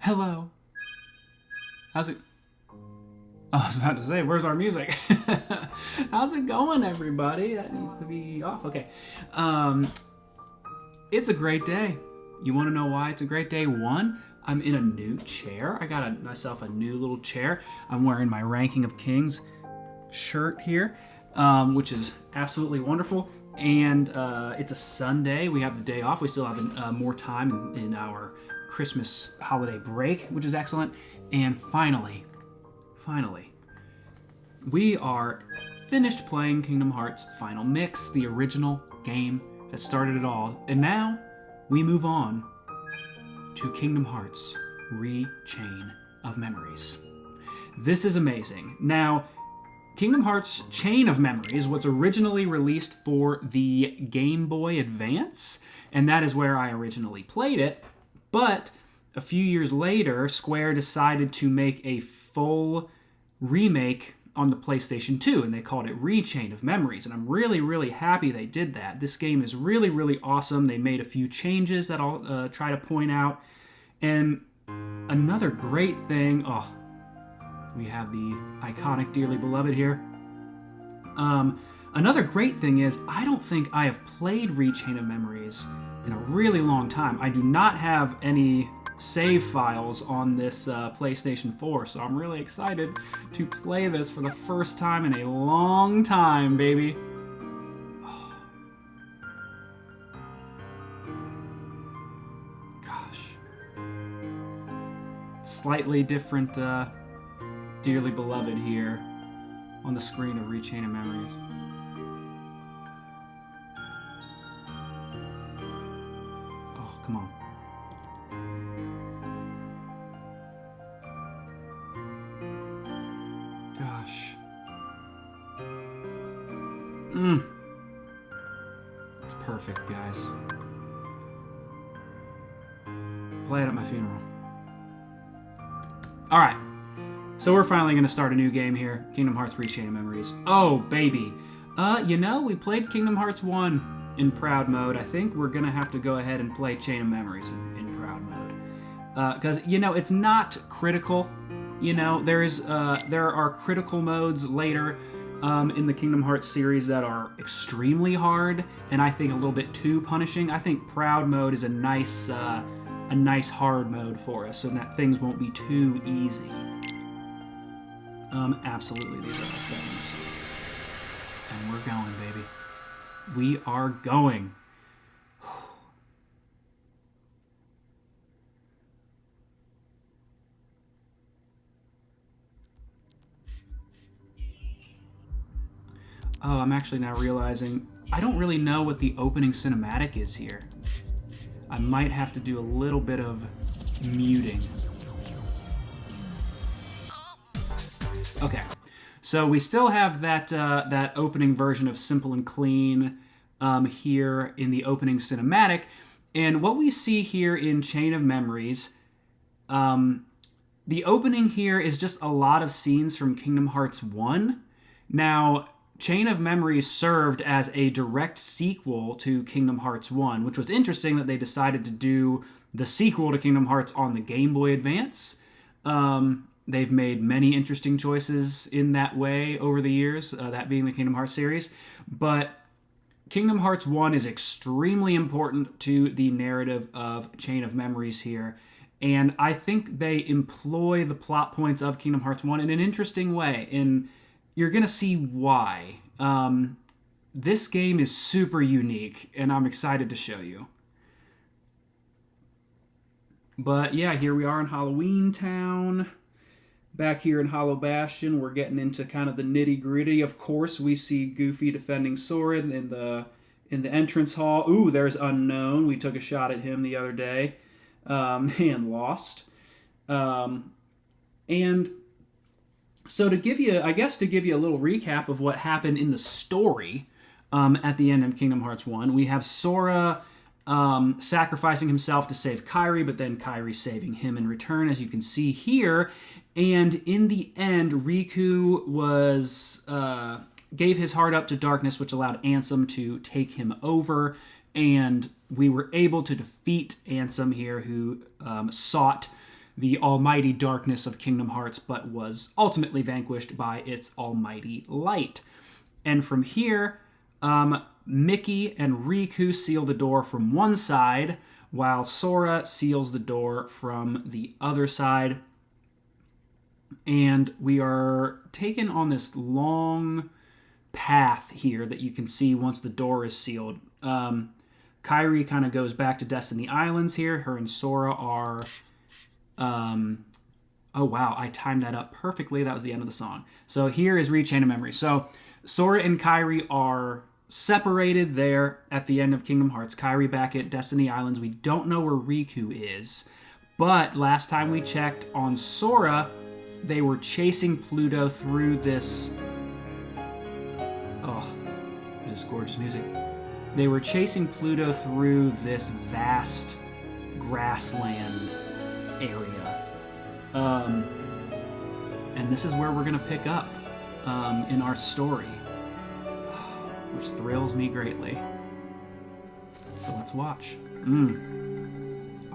Hello. How's it? Oh, I was about to say, where's our music? How's it going, everybody? That needs to be off. Okay. Um, it's a great day. You want to know why it's a great day? One, I'm in a new chair. I got myself a new little chair. I'm wearing my Ranking of Kings shirt here, which is absolutely wonderful. And it's a Sunday. We have the day off. We still have more time in our Christmas holiday break, which is excellent. And finally, we are finished playing Kingdom Hearts Final Mix, the original game that started it all. And now we move on to Kingdom Hearts Re-Chain of Memories. This is amazing. Now, Kingdom Hearts Chain of Memories was originally released for the Game Boy Advance, and that is where I originally played it. But a few years later, Square decided to make a full remake on the PlayStation 2, and they called it Re-Chain of Memories, and I'm really, really happy they did that. This game is really, really awesome. They made a few changes that I'll try to point out. And another great thing... we have the iconic Dearly Beloved here. Another great thing is, I don't think I have played Re-Chain of Memories in a really long time. I do not have any save files on this PlayStation 4, so I'm really excited to play this for the first time in a long time, baby. Oh. Gosh. Slightly different Dearly Beloved here on the screen of Re-Chain of Memories. Oh, come on. Gosh. It's perfect, guys. Play it at my funeral. Alright. So we're finally going to start a new game here. Kingdom Hearts Re-Chain of Memories. Oh, baby. We played Kingdom Hearts 1 in Proud Mode. I think we're going to have to go ahead and play Chain of Memories in Proud Mode. Because, it's not critical. There are critical modes later in the Kingdom Hearts series that are extremely hard, and I think a little bit too punishing. I think Proud Mode is a nice hard mode for us, so that things won't be too easy. Absolutely, these are the things. And we're going, baby. We are going. Oh, I'm actually now realizing I don't really know what the opening cinematic is here. I might have to do a little bit of muting. Okay, so we still have that opening version of Simple and Clean here in the opening cinematic, and what we see here in Chain of Memories, the opening here is just a lot of scenes from Kingdom Hearts 1. Now, Chain of Memories served as a direct sequel to Kingdom Hearts 1, which was interesting that they decided to do the sequel to Kingdom Hearts on the Game Boy Advance. They've made many interesting choices in that way over the years, that being the Kingdom Hearts series. But Kingdom Hearts 1 is extremely important to the narrative of Chain of Memories here. And I think they employ the plot points of Kingdom Hearts 1 in an interesting way. And you're going to see why. This game is super unique, and I'm excited to show you. But yeah, here we are in Halloween Town. Back here in Hollow Bastion, we're getting into kind of the nitty-gritty. Of course, we see Goofy defending Sora in the entrance hall. Ooh, there's Unknown. We took a shot at him the other day and lost. And so to give you a little recap of what happened in the story at the end of Kingdom Hearts 1, we have Sora sacrificing himself to save Kairi, but then Kairi saving him in return, as you can see here. And in the end, Riku gave his heart up to darkness, which allowed Ansem to take him over. And we were able to defeat Ansem here, who sought the almighty darkness of Kingdom Hearts, but was ultimately vanquished by its almighty light. And from here, Mickey and Riku seal the door from one side, while Sora seals the door from the other side. And we are taken on this long path here that you can see once the door is sealed. Kairi kind of goes back to Destiny Islands here. Her and Sora are... oh, wow, I timed that up perfectly. That was the end of the song. So here is Rechain of Memory. So Sora and Kairi are separated there at the end of Kingdom Hearts. Kairi back at Destiny Islands. We don't know where Riku is. But last time we checked on Sora, they were chasing Pluto through this... Oh, this gorgeous music. They were chasing Pluto through this vast grassland area. And this is where we're going to pick up in our story, which thrills me greatly. So let's watch.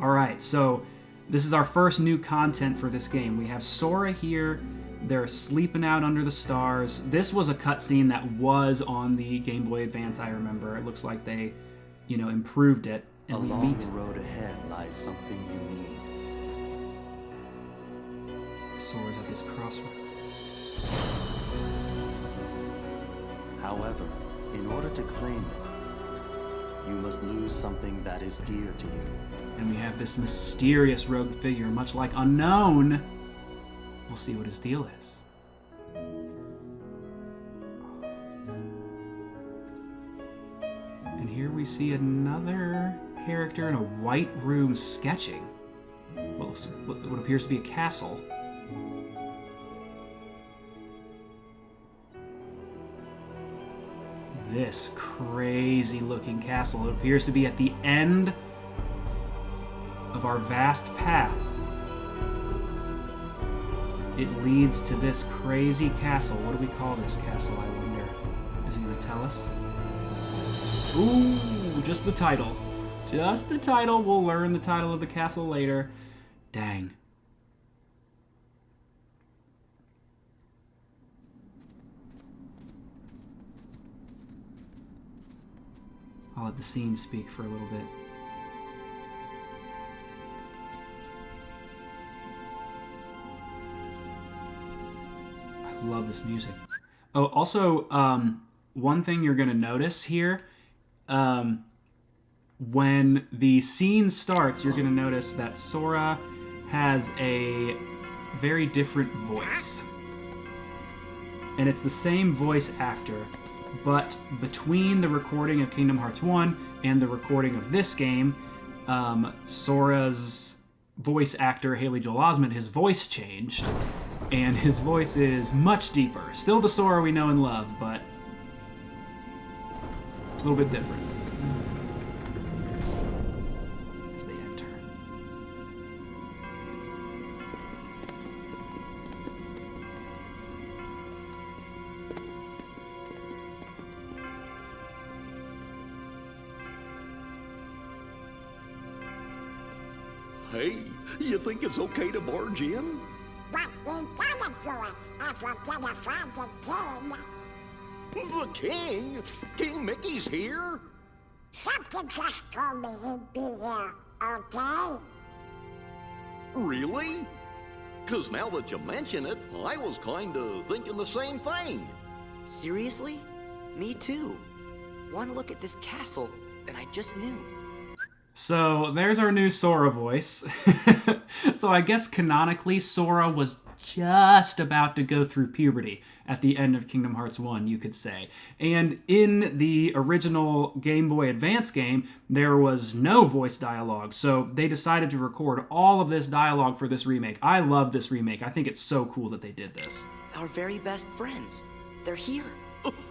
All right, so this is our first new content for this game. We have Sora here. They're sleeping out under the stars. This was a cutscene that was on the Game Boy Advance, I remember. It looks like they, improved it. And Along the road ahead lies something you need. Sora's at this crossroads. However, in order to claim it, you must lose something that is dear to you. And we have this mysterious rogue figure, much like Unknown. We'll see what his deal is. And here we see another character in a white room sketching what appears to be a castle. This crazy looking castle. It appears to be at the end of our vast path. It leads to this crazy castle. What do we call this castle, I wonder? Is he going to tell us? Ooh, just the title. Just the title. We'll learn the title of the castle later. Dang. I'll let the scene speak for a little bit. I love this music. Oh, also, one thing you're going to notice here, when the scene starts, you're going to notice that Sora has a very different voice. And it's the same voice actor, but between the recording of Kingdom Hearts 1 and the recording of this game, Sora's voice actor, Haley Joel Osment, his voice changed. And his voice is much deeper. Still the Sora we know and love, but a little bit different. As they enter. Hey, you think it's okay to barge in? But we gotta do it if we're gonna find the king. The king? King Mickey's here? Something just told me he'd be here, okay? Really? 'Cause now that you mention it, I was kinda thinking the same thing. Seriously? Me too. One look at this castle, and I just knew. So there's our new Sora voice. So I guess canonically, Sora was just about to go through puberty at the end of Kingdom Hearts 1, you could say. And in the original Game Boy Advance game, there was no voice dialogue. So they decided to record all of this dialogue for this remake. I love this remake. I think it's so cool that they did this. Our very best friends. They're here.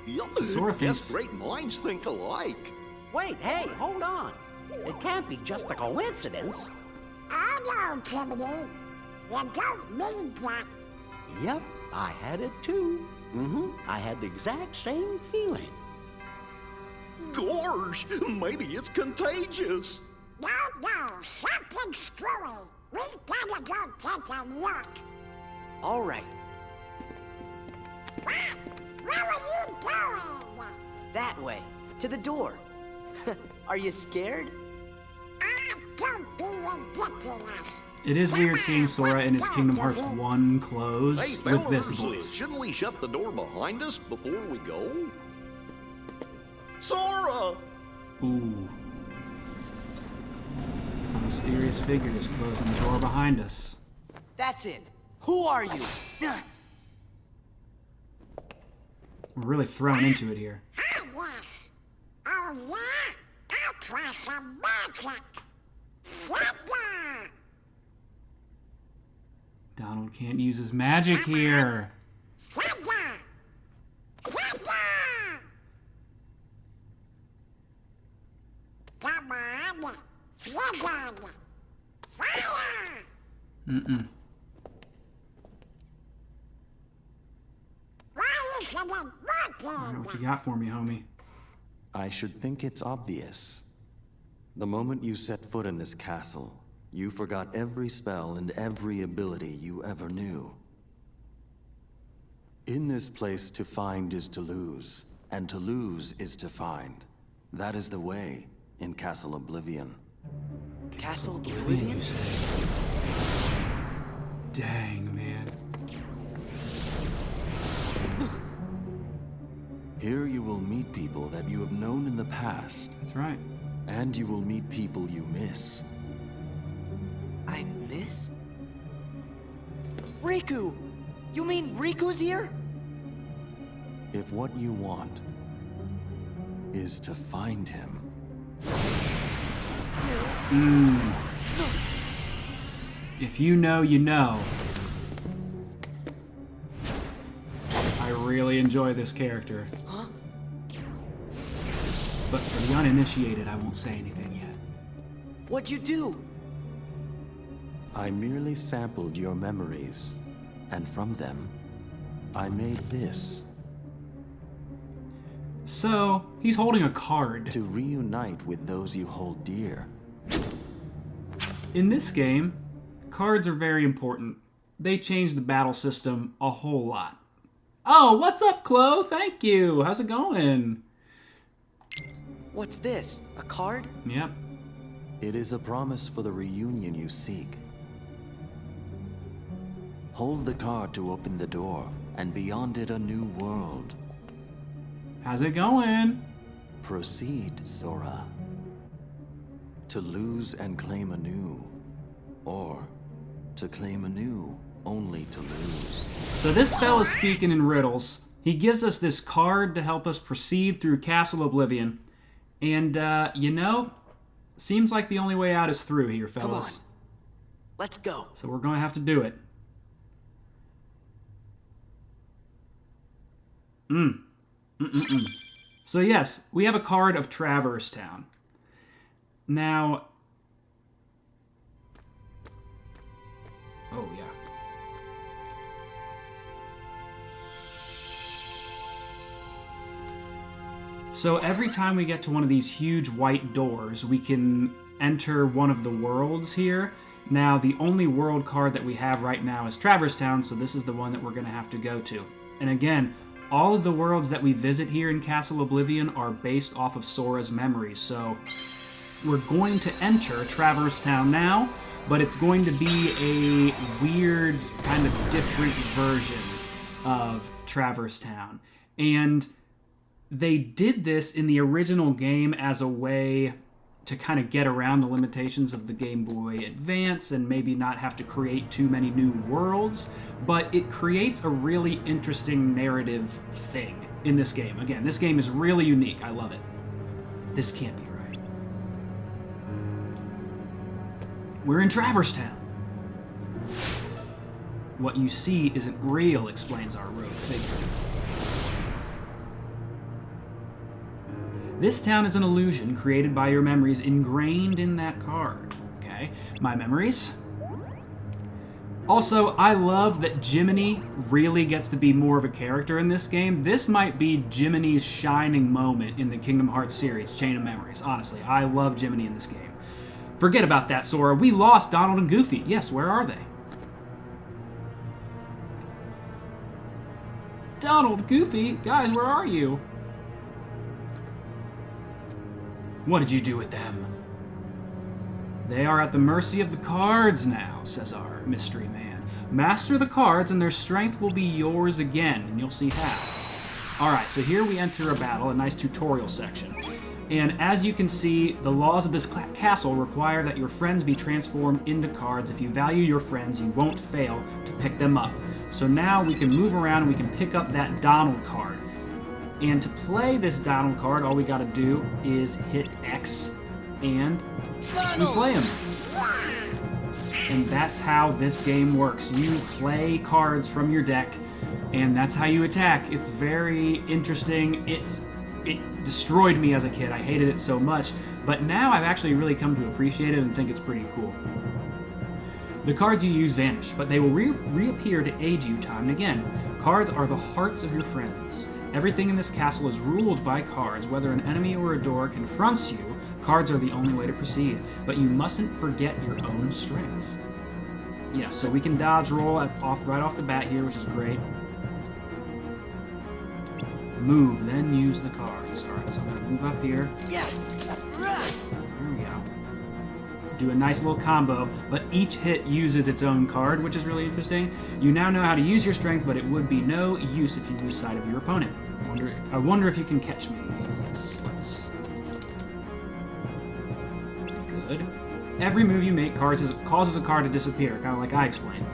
Yup, Sora thinks... guess great minds think alike. Wait, hey, hold on. It can't be just a coincidence. Oh no, Timothy. You don't mean that. Yep, I had it too. I had the exact same feeling. Gorge, maybe it's contagious. No, something's screwy. We gotta go take a look. All right, What? Where are you going? that way, to the door. Are you scared? Don't be ridiculous. It is weird seeing Sora in his Kingdom Hearts 1 clothes Hey, with fellas, this voice. shouldn't we shut the door behind us before we go? Sora! Ooh. A mysterious figure is closing the door behind us. That's it. Who are you? We're really thrown into it here. Ah, yes. Oh, yeah? I'll try some magic. Thunder! Donald can't use his magic here. Thunder! Thunder! Come on. Blizzard! Fire! Mm-mm. Why isn't it Alright, working? what you got for me, homie? I should think it's obvious. The moment you set foot in this castle, you forgot every spell and every ability you ever knew. In this place, to find is to lose, and to lose is to find. That is the way in Castle Oblivion. Castle Oblivion, Oblivion? you say? Dang, man. Here you will meet people that you have known in the past, That's right. and you will meet people you miss. I miss? Riku! You mean Riku's here? If what you want is to find him, If you know, you know. I really enjoy this character. Huh? But for the uninitiated, I won't say anything yet. What'd you do? I merely sampled your memories, and from them, I made this So, he's holding a card. to reunite with those you hold dear. In this game, cards are very important. They change the battle system a whole lot. Oh, what's up, Chloe? Thank you. How's it going? What's this? A card? Yep. It is a promise for the reunion you seek. Hold the card to open the door, and beyond it a new world. How's it going? Proceed, Sora. To lose and claim anew, or to claim anew only to lose. So this fella's speaking in riddles. He gives us this card to help us proceed through Castle Oblivion. And, you know, seems like the only way out is through here, Come on. fellas. Let's go. So we're going to have to do it. So yes, we have a card of Traverse Town. Now... Oh, yeah. So every time we get to one of these huge white doors, we can enter one of the worlds here. Now, the only world card that we have right now is Traverse Town, so this is the one that we're going to have to go to. And again, all of the worlds that we visit here in Castle Oblivion are based off of Sora's memories, so we're going to enter Traverse Town now, but it's going to be a weird, kind of different version of Traverse Town. And they did this in the original game as a way to kind of get around the limitations of the Game Boy Advance and maybe not have to create too many new worlds, but it creates a really interesting narrative thing in this game. Again, this game is really unique. I love it. This can't be right. We're in Traverse Town. What you see isn't real, explains our rogue figure. This town is an illusion created by your memories ingrained in that card. Okay, my memories. Also, I love that Jiminy really gets to be more of a character in this game. This might be Jiminy's shining moment in the Kingdom Hearts series, Chain of Memories. Honestly, I love Jiminy in this game. Forget about that, Sora. We lost Donald and Goofy. Yes, where are they? Donald, Goofy, guys, where are you? What did you do with them? They are at the mercy of the cards now, says our mystery man. Master the cards and their strength will be yours again, and you'll see how. Alright, so here we enter a battle, a nice tutorial section. And as you can see, the laws of this castle require that your friends be transformed into cards. If you value your friends, you won't fail to pick them up. So now we can move around and we can pick up that Donald card. And to play this Donald card, all we gotta do is hit X and we play him. And that's how this game works. You play cards from your deck, and that's how you attack. It's very interesting. It destroyed me as a kid. I hated it so much, but now I've actually really come to appreciate it and think it's pretty cool. The cards you use vanish, but they will reappear to aid you time and again. Cards are the hearts of your friends. Everything in this castle is ruled by cards. Whether an enemy or a door confronts you, cards are the only way to proceed, but you mustn't forget your own strength. Yeah, so we can dodge roll right off the bat here, which is great. Move, then use the cards. Alright, so I'm going to move up here. There we go. Do a nice little combo, but each hit uses its own card, which is really interesting. You now know how to use your strength, but it would be no use if you lose sight of your opponent. I wonder if you can catch me. Let's... Good. Every move you make causes a card to disappear, kind of like I explained.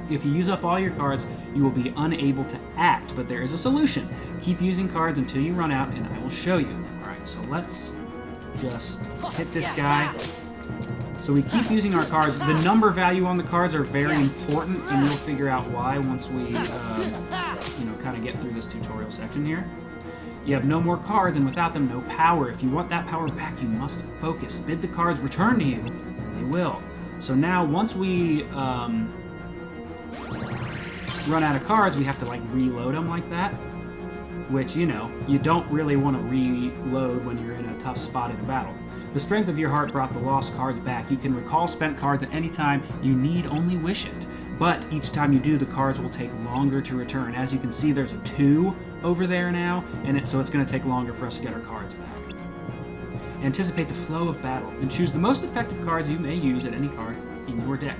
If you use up all your cards, you will be unable to act, but there is a solution. Keep using cards until you run out, and I will show you. Alright, so let's just hit this guy. So we keep using our cards. The number value on the cards are very important, and you'll figure out why once we, kind of get through this tutorial section here. You have no more cards, and without them, no power. If you want that power back, you must focus. Bid the cards return to you, and they will. So now, once we run out of cards, we have to, reload them like that. Which, you don't really want to reload when you're in a tough spot in a battle. The strength of your heart brought the lost cards back. You can recall spent cards at any time. You need only wish it. But each time you do, the cards will take longer to return. As you can see, there's a 2 over there now, and so it's going to take longer for us to get our cards back. Anticipate the flow of battle, and choose the most effective cards you may use at any card in your deck.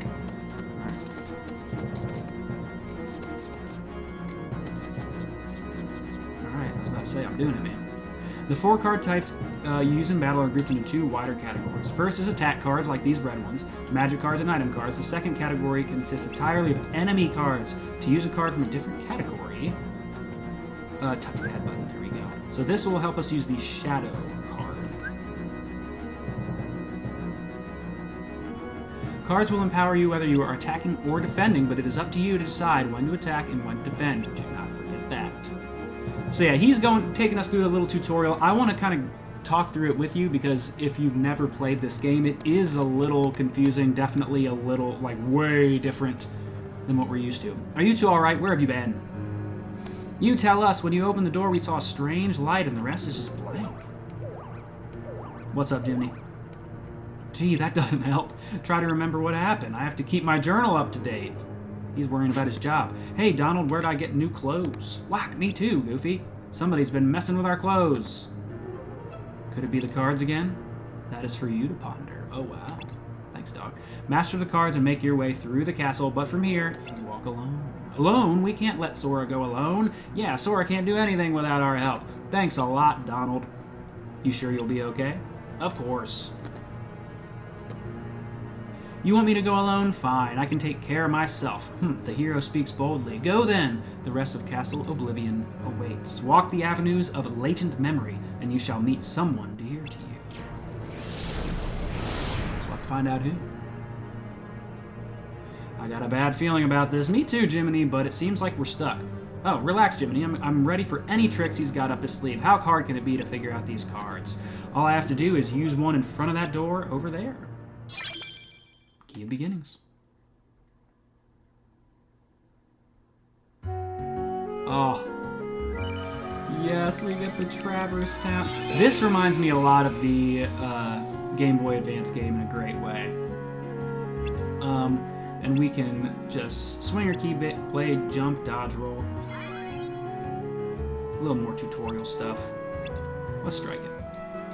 Alright, I was about to say, I'm doing it, man. The 4 card types you use in battle are grouped into 2 wider categories. First is attack cards, like these red ones, magic cards, and item cards. The second category consists entirely of enemy cards. To use a card from a different category, touchpad button, there we go. So this will help us use the shadow card. Cards will empower you whether you are attacking or defending, but it is up to you to decide when to attack and when to defend. Do not forget that. So yeah, he's taking us through a little tutorial. I want to kind of talk through it with you because if you've never played this game, it is a little confusing, definitely a little, way different than what we're used to. Are you two alright? Where have you been? You tell us. When you opened the door, we saw a strange light and the rest is just blank. What's up, Jimmy? Gee, that doesn't help. Try to remember what happened. I have to keep my journal up to date. He's worrying about his job. Hey, Donald, where'd I get new clothes? Whack, me too, Goofy. Somebody's been messing with our clothes. Could it be the cards again? That is for you to ponder. Oh, wow. Thanks, dog. Master the cards and make your way through the castle, but from here, you walk alone. Alone? We can't let Sora go alone. Yeah, Sora can't do anything without our help. Thanks a lot, Donald. You sure you'll be okay? Of course. You want me to go alone? Fine, I can take care of myself. The hero speaks boldly. Go then! The rest of Castle Oblivion awaits. Walk the avenues of latent memory, and you shall meet someone dear to you. So we'll have to find out who. I got a bad feeling about this. Me too, Jiminy, but it seems like we're stuck. Oh, relax, Jiminy. I'm ready for any tricks he's got up his sleeve. How hard can it be to figure out these cards? All I have to do is use one in front of that door over there. Key of Beginnings. Oh. Yes, we get the Traverse Town. This reminds me a lot of the Game Boy Advance game in a great way. And we can just swing our key, blade, jump, dodge, roll. A little more tutorial stuff. Let's strike it.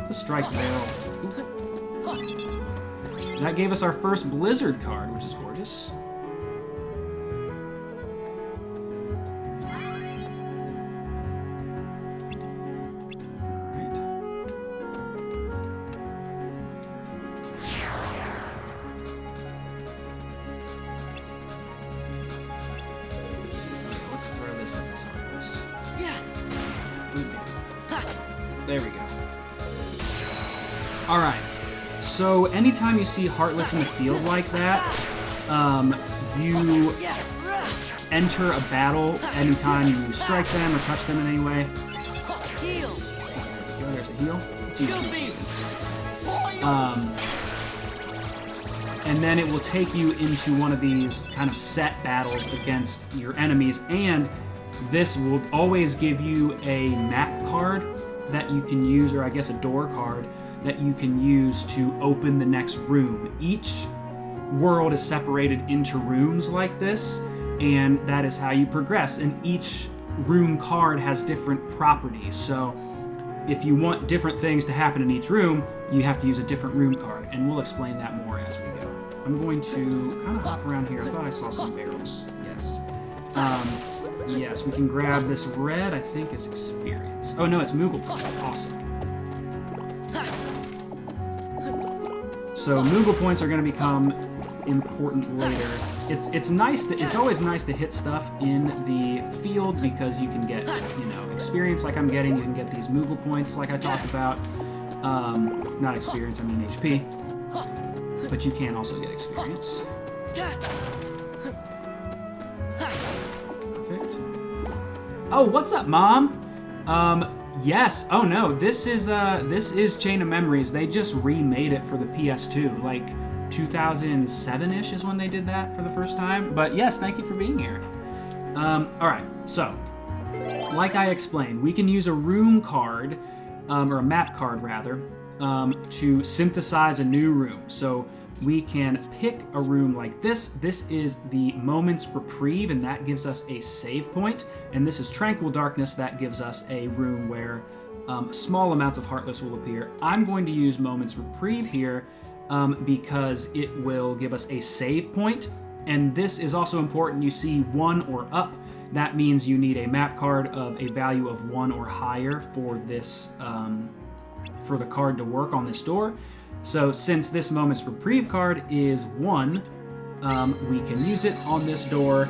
Let's strike the barrel. Ooh. That gave us our first Blizzard card, which is gorgeous. Let's throw this at this Heartless. There we go. Alright, so anytime you see Heartless in the field like that, you enter a battle anytime you strike them or touch them in any way. There we go, there's the heal. And then it will take you into one of these kind of set battles against your enemies, and this will always give you a map card that you can use, or I guess a door card that you can use to open the next room. Each world is separated into rooms like this, and that is how you progress. And each room card has different properties, so if you want different things to happen in each room, you have to use a different room card, and we'll explain that more as we go. I'm going to kind of hop around here. I thought I saw some barrels. Yes. Yes, we can grab this red, I think is experience. Oh no, it's Moogle points. Awesome. So Moogle points are going to become important later. It's nice to, it's always nice to hit stuff in the field because you can get, you know, experience like I'm getting. You can get these Moogle points like I talked about. Not experience, I mean HP. But you can also get experience. Perfect. Oh, what's up, Mom? Yes. Oh no, this is Chain of Memories. They just remade it for the PS2, like 2007-ish is when they did that for the first time. But yes, thank you for being here. All right. So, like I explained, we can use a room card, or a map card rather, to synthesize a new room. So we can pick a room like this. This is the Moment's Reprieve, and that gives us a save point. And this is Tranquil Darkness, that gives us a room where small amounts of Heartless will appear. I'm going to use Moment's Reprieve here because it will give us a save point. And this is also important. You see 1 or up. That means you need a map card of a value of 1 or higher for this, for the card to work on this door. So since this Moment's Reprieve card is 1, we can use it on this door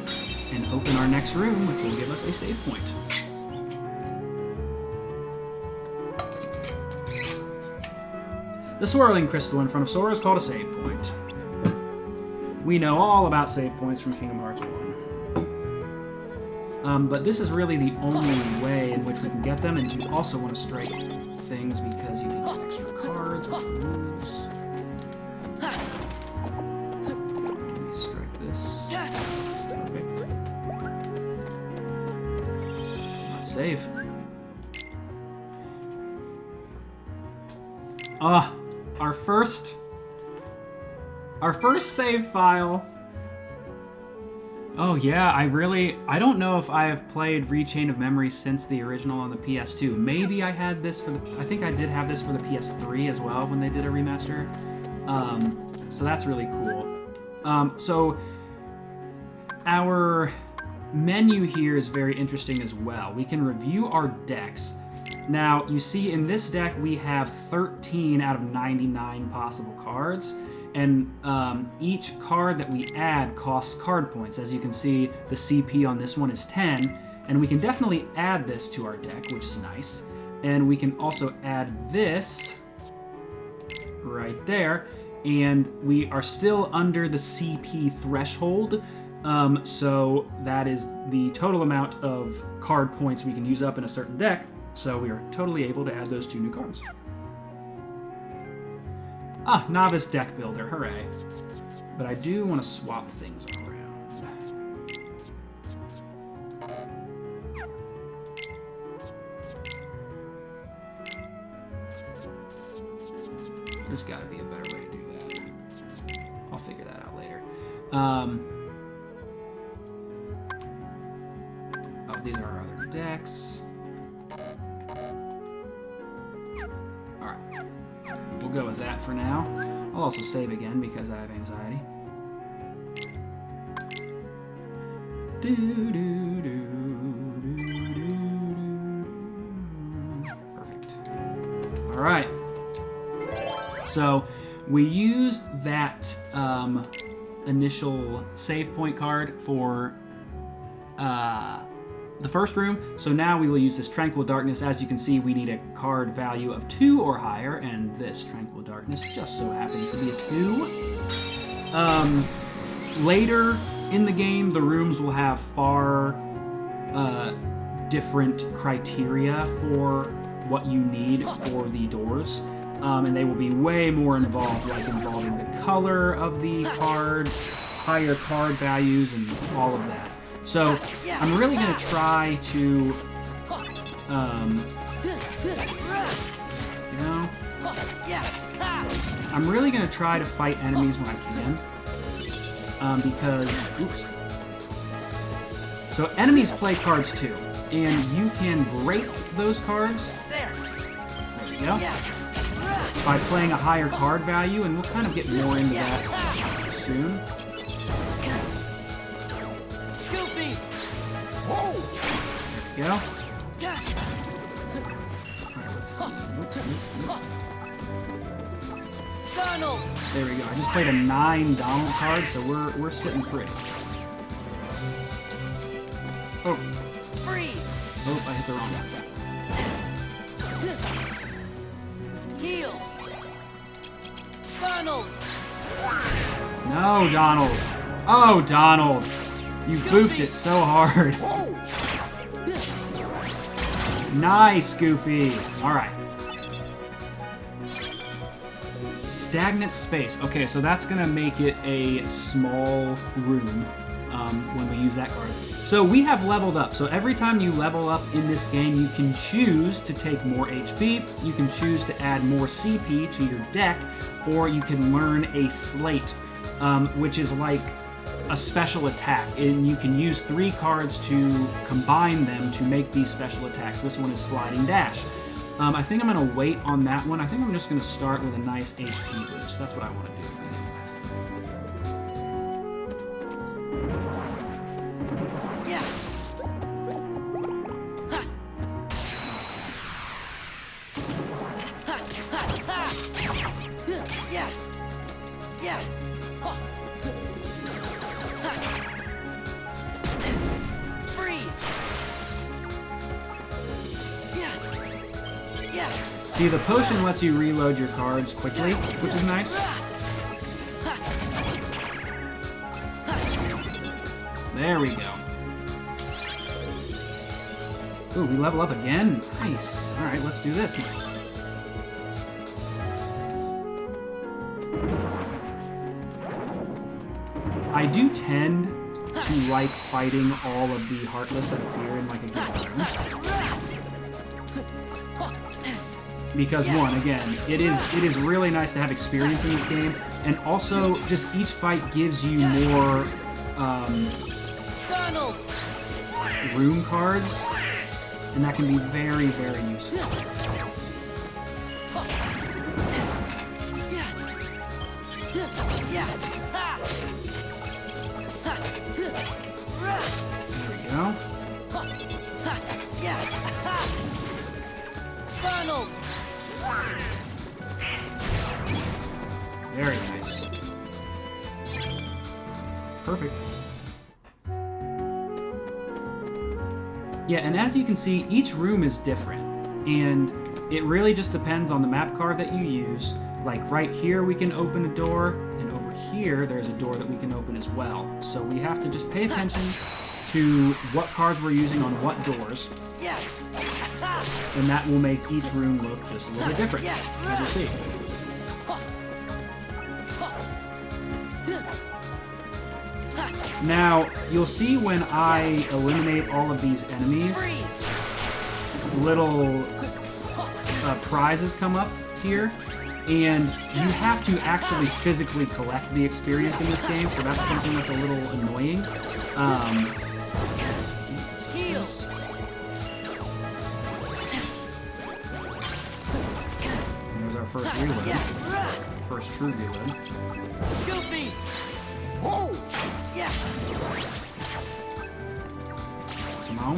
and open our next room, which will give us a save point. The swirling crystal in front of Sora is called a save point. We know all about save points from Kingdom Hearts 1. But this is really the only way in which we can get them, and you also want to strike things because you can get extra cards, which moves. Let me strike this. Perfect. Let's save. Our first save file. Oh yeah, I don't know if I have played Chain of Memories since the original on the PS2. Maybe I had this for I think I did have this for the PS3 as well when they did a remaster. So that's really cool. So our menu here is very interesting as well. We can review our decks. Now, you see in this deck we have 13 out of 99 possible cards. And each card that we add costs card points. As you can see, the CP on this one is 10, and we can definitely add this to our deck, which is nice. And we can also add this right there, and we are still under the CP threshold, so that is the total amount of card points we can use up in a certain deck, so we are totally able to add those 2 new cards. Ah, Novice Deck Builder, hooray. But I do want to swap things around. There's got to be a better way to do that. I'll figure that out later. Oh, these are our other decks. Alright. We'll go with that for now. I'll also save again because I have anxiety. Perfect. Alright. So, we used that initial save point card for the first room, so now we will use this Tranquil Darkness. As you can see, we need a card value of 2 or higher, and this Tranquil Darkness just so happens to be a 2. Later in the game, the rooms will have far different criteria for what you need for the doors. And they will be way more involved, like involving the color of the card, higher card values, and all of that. So I'm really going to try to, you know, I'm really going to try to fight enemies when I can, because, oops. So enemies play cards too, and you can break those cards. There we go. By playing a higher card value, and we'll kind of get more into that soon. There we go. Alright, let's see. There we go. I just played a 9 Donald card, so we're sitting pretty. Oh. Oh, I hit the wrong one. Heal. Donald. No, Donald. Oh, Donald. You boofed it so hard. Nice, Goofy. All right. Stagnant space. Okay, so that's going to make it a small room when we use that card. So we have leveled up. So every time you level up in this game, you can choose to take more HP, you can choose to add more CP to your deck, or you can learn a slate, which is like a special attack, and you can use 3 cards to combine them to make these special attacks. This one is Sliding Dash. I think I'm going to wait on that one. I think I'm just going to start with a nice HP boost. That's what I want to do. Yeah. Yeah. Yeah. See, the potion lets you reload your cards quickly, which is nice. There we go. Ooh, we level up again? Nice. Alright, let's do this. I do tend to like fighting all of the Heartless that appear in like a given room. Because one, again, it is really nice to have experience in this game, and also just each fight gives you more room cards, and that can be very, very useful. There we go. Very nice. Perfect. Yeah, and as you can see, each room is different, and it really just depends on the map card that you use. Like right here we can open a door, and over here there's a door that we can open as well. So we have to just pay attention to what cards we're using on what doors, and that will make each room look just a little bit different, as you'll see. Now, you'll see when I eliminate all of these enemies, little prizes come up here, And you have to actually physically collect the experience in this game, so that's something that's a little annoying. Heal. And there's our first reload. Yeah. First true reload. Goofy. Oh! Yeah. Come on.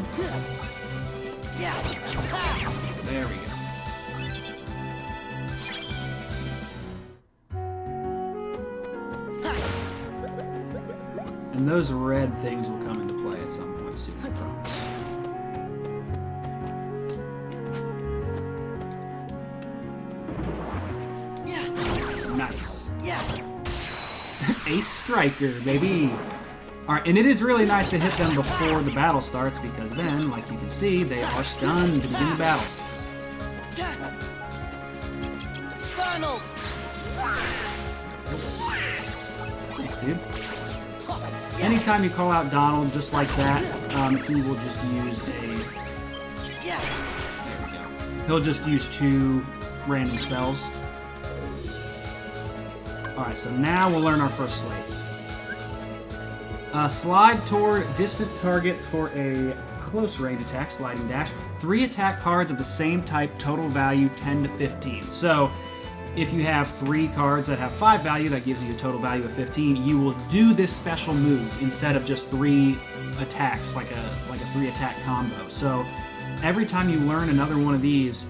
Yeah. Ha. There we go. And those red things will come into play at some point soon, I promise. Yeah. Nice. Yeah. Ace Striker, baby! Alright, and it is really nice to hit them before the battle starts, because then, like you can see, they are stunned to begin the battle. Donald. Thanks, dude. Anytime you call out Donald just like that, he will just use a... Yeah. There we go. He'll just use 2 random spells. Alright, so now we'll learn our first slate. Slide toward distant targets for a close range attack, sliding dash. 3 attack cards of the same type, total value 10 to 15. So, if you have 3 cards that have 5 value, that gives you a total value of 15, you will do this special move instead of just 3 attacks, like a 3 attack combo. So, every time you learn another one of these,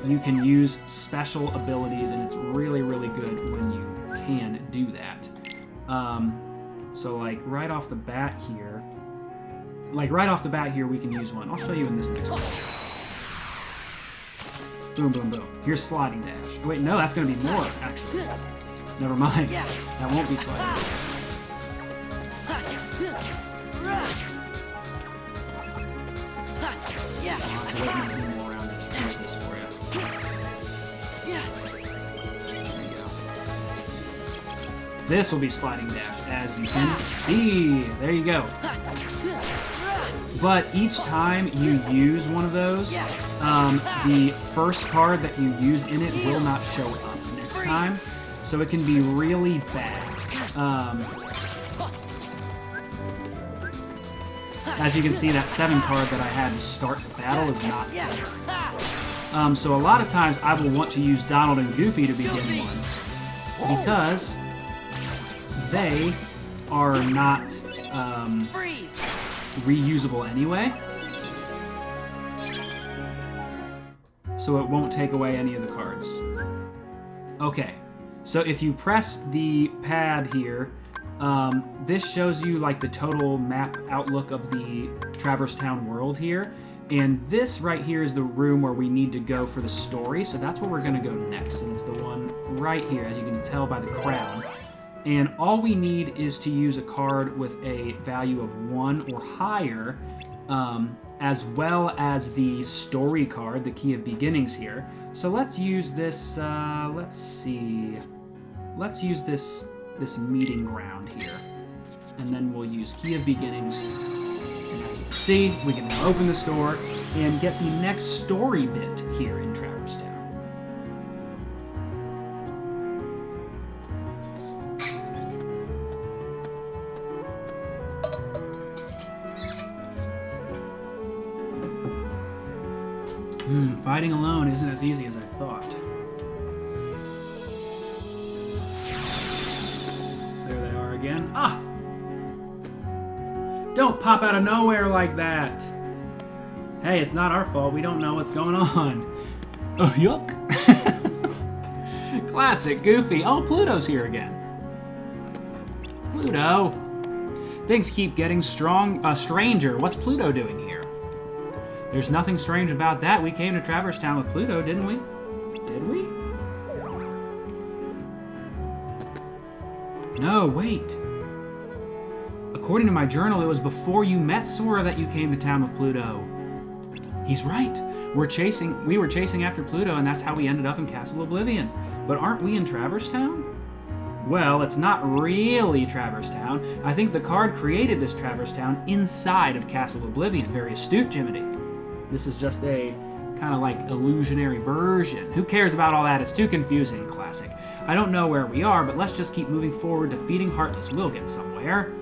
you can use special abilities, and it's really, really good when you can do that. So like right off the bat here, we can use one. I'll show you in this next one. Boom, boom, boom. Here's sliding dash. Wait, no, that's going to be more, actually. Never mind. That won't be sliding dash. Yeah. I'll wait one more round to finish this for you. There we go. This will be sliding dash, as you can see. There you go. But each time you use one of those, the first card that you use in it will not show up next time, so it can be really bad. As you can see, that 7 card that I had to start the battle is not there. So a lot of times I will want to use Donald and Goofy to begin one, because they are not reusable anyway. So it won't take away any of the cards. Okay, so if you press the pad here, this shows you like the total map outlook of the Traverse Town world here. And this right here is the room where we need to go for the story, so that's where we're going to go next. And it's the one right here, as you can tell by the crown. And all we need is to use a card with a value of 1 or higher, as well as the story card, the Key of Beginnings here. So let's use this, let's see. Let's use this meeting ground here. And then we'll use Key of Beginnings. And as you can see, we can now open this door and get the next story bit here in Traverse Town. Fighting alone isn't as easy as I thought. There they are again. Ah! Don't pop out of nowhere like that! Hey, it's not our fault. We don't know what's going on. Oh, yuck! Classic Goofy. Oh, Pluto's here again. Pluto! Things keep getting stranger. What's Pluto doing here? There's nothing strange about that. We came to Traverse Town with Pluto, didn't we? Did we? No, wait. According to my journal, it was before you met Sora that you came to town with Pluto. He's right. We were chasing after Pluto, and that's how we ended up in Castle Oblivion. But aren't we in Traverse Town? Well, it's not really Traverse Town. I think the card created this Traverse Town inside of Castle Oblivion. Very astute, Jiminy. This is just a kind of like illusionary version. Who cares about all that? It's too confusing, classic. I don't know where we are, but let's just keep moving forward, defeating Heartless. We'll get somewhere.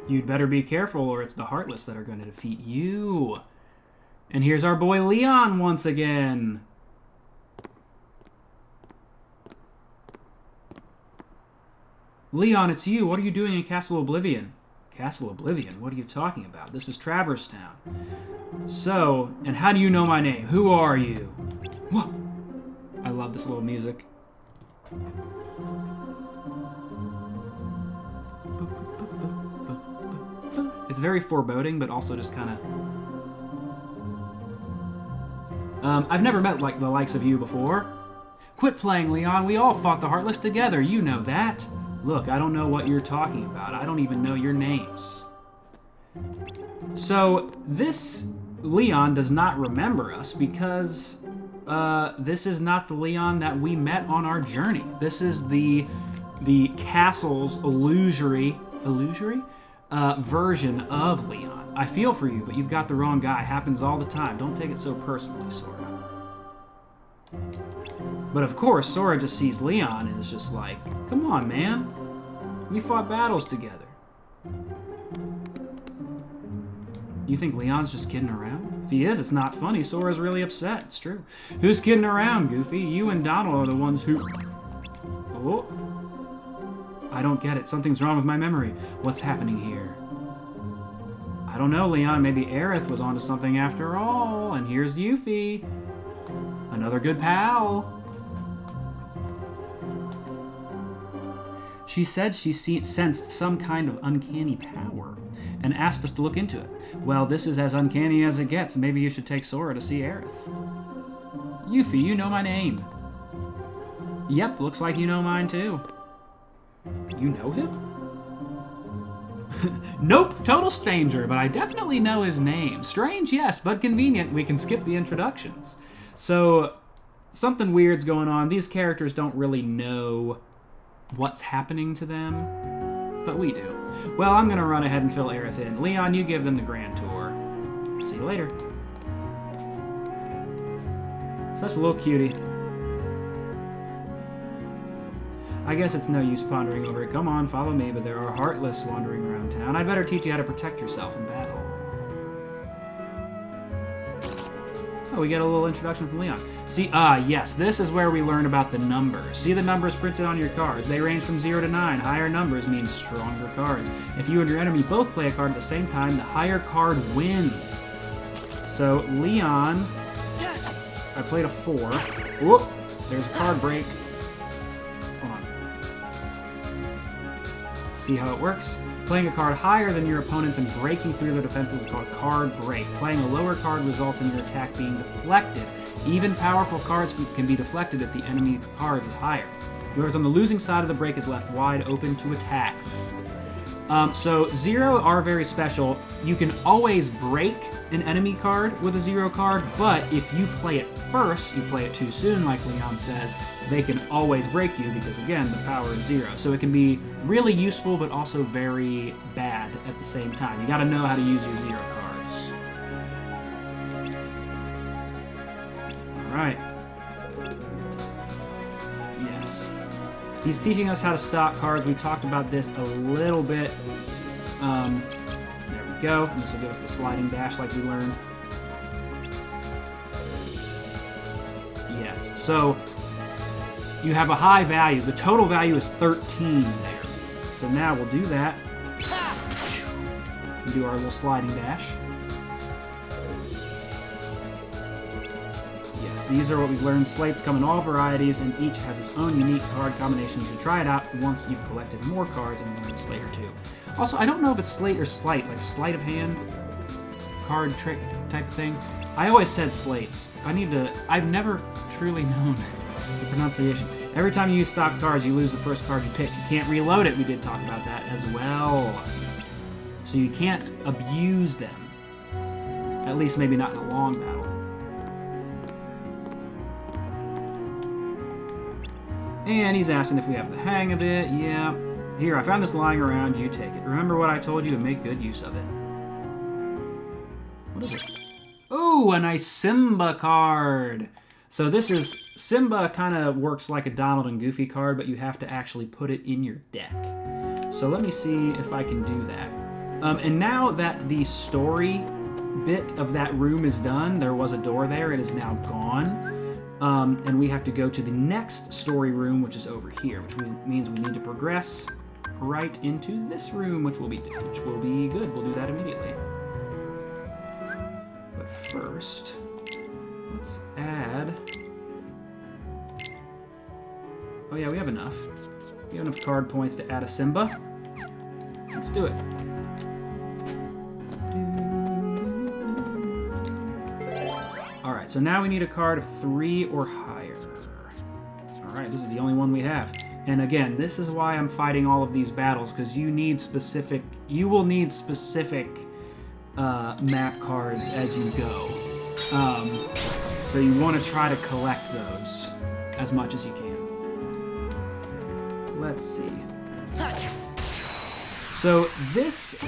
You'd better be careful, or it's the Heartless that are going to defeat you. And here's our boy Leon once again. Leon, it's you. What are you doing in Castle Oblivion? Castle Oblivion? What are you talking about? This is Traverse Town. So, and how do you know my name? Who are you? Whoa. I love this little music. It's very foreboding, but also just kind of... I've never met like the likes of you before. Quit playing, Leon. We all fought the Heartless together. You know that. Look, I don't know what you're talking about. I don't even know your names. So, this Leon does not remember us because this is not the Leon that we met on our journey. This is the castle's illusory version of Leon. I feel for you, but you've got the wrong guy. Happens all the time. Don't take it so personally, Sora. But of course, Sora just sees Leon and is just like, come on, man. We fought battles together. You think Leon's just kidding around? If he is, it's not funny. Sora's really upset. It's true. Who's kidding around, Goofy? You and Donald are the ones who... Oh. I don't get it. Something's wrong with my memory. What's happening here? I don't know, Leon. Maybe Aerith was onto something after all. And here's Yuffie. Another good pal. She said she sensed some kind of uncanny power and asked us to look into it. Well, this is as uncanny as it gets. Maybe you should take Sora to see Aerith. Yuffie, you know my name. Yep, looks like you know mine too. You know him? Nope, total stranger, but I definitely know his name. Strange, yes, but convenient. We can skip the introductions. So, something weird's going on. These characters don't really know what's happening to them, but we do. Well, I'm going to run ahead and fill Aerith in. Leon, you give them the grand tour. See you later. Such a little cutie. I guess it's no use pondering over it. Come on, follow me, but there are Heartless wandering around town. I'd better teach you how to protect yourself in battle. Oh, we get a little introduction from Leon. See, yes, this is where we learn about the numbers. See the numbers printed on your cards. They range from 0 to 9. Higher numbers mean stronger cards. If you and your enemy both play a card at the same time, the higher card wins. So, Leon... I played a 4. Whoop! There's a card break. Hold on. See how it works? Playing a card higher than your opponent's and breaking through their defenses is called card break. Playing a lower card results in your attack being deflected. Even powerful cards can be deflected if the enemy's cards is higher. Whoever's on the losing side of the break is left wide open to attacks. So 0 are very special. You can always break an enemy card with a 0 card, but if you play it first, you play it too soon, like Leon says, they can always break you because, again, the power is 0. So it can be really useful, but also very bad at the same time. You gotta know how to use your 0 cards. Alright. Yes. He's teaching us how to stock cards. We talked about this a little bit. There we go. And this will give us the sliding dash like we learned. Yes. So you have a high value. The total value is 13 there. So now we'll do that. And do our little sliding dash. Yes, these are what we've learned. Slates come in all varieties, and each has its own unique card combination. You should try it out once you've collected more cards and learned Slate or 2. Also, I don't know if it's Slate or Sleight, like sleight of hand, card trick type thing. I always said slates. I've never truly known the pronunciation. Every time you use stock cards, you lose the first card you pick. You can't reload it. We did talk about that as well. So you can't abuse them. At least maybe not in a long battle. And he's asking if we have the hang of it. Yeah. Here, I found this lying around. You take it. Remember what I told you and make good use of it. What is it? Ooh! Ooh, a nice Simba card. So this is, Simba kind of works like a Donald and Goofy card, but you have to actually put it in your deck. So let me see if I can do that. And now that the story bit of that room is done, there was a door there, it is now gone. And we have to go to the next story room, which is over here, which means we need to progress right into this room, which will be good. We'll do that immediately. But first, let's add... Oh yeah, we have enough. We have enough card points to add a Simba. Let's do it. Alright, so now we need a card of 3 or higher. Alright, this is the only one we have. And again, this is why I'm fighting all of these battles, because you will need specific map cards as you go. So you want to try to collect those as much as you can. Let's see. So this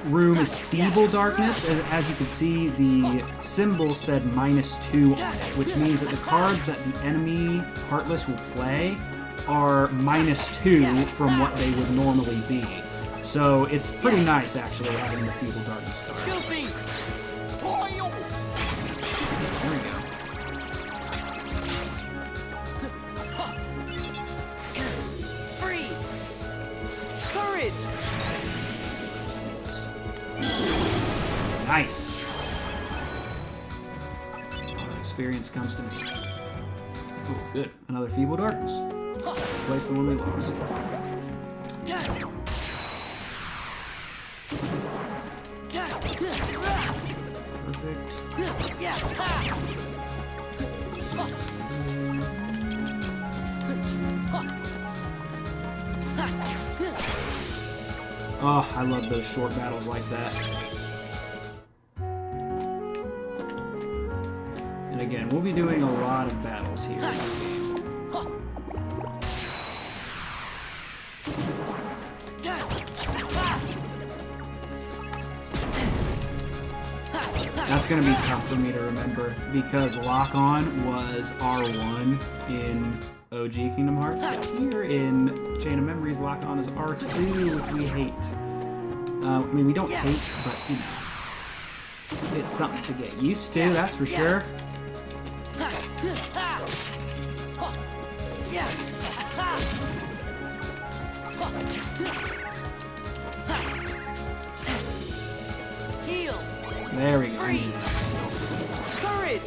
room is Feeble Darkness, and as you can see, the symbol said -2 on it, which means that the cards that the enemy Heartless will play are -2 from what they would normally be. So it's pretty nice, actually, having the Feeble Darkness cards. There we go. Nice! Experience comes to me. Oh, good. Another Feeble Darkness. Replace the one we lost. Perfect. Oh, I love those short battles like that. And again, we'll be doing a lot of battles here in this game. That's going to be tough for me to remember, because Lock-On was R1 in OG Kingdom Hearts. Yeah, here in Chain of Memories, Lock-On is R2, which we hate. I mean, we don't hate, but, you know, it's something to get used to, that's for sure. There we go. Courage!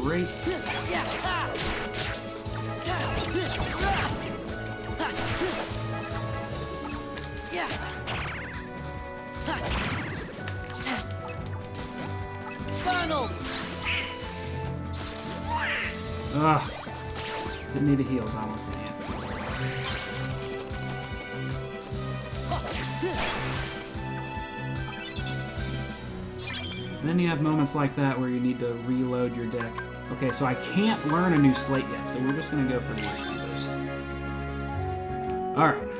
Great. Funnel! Ugh. Didn't need to heal, Donald. And then you have moments like that where you need to reload your deck. Okay, so I can't learn a new slate yet, so we're just gonna go for the first. Alright.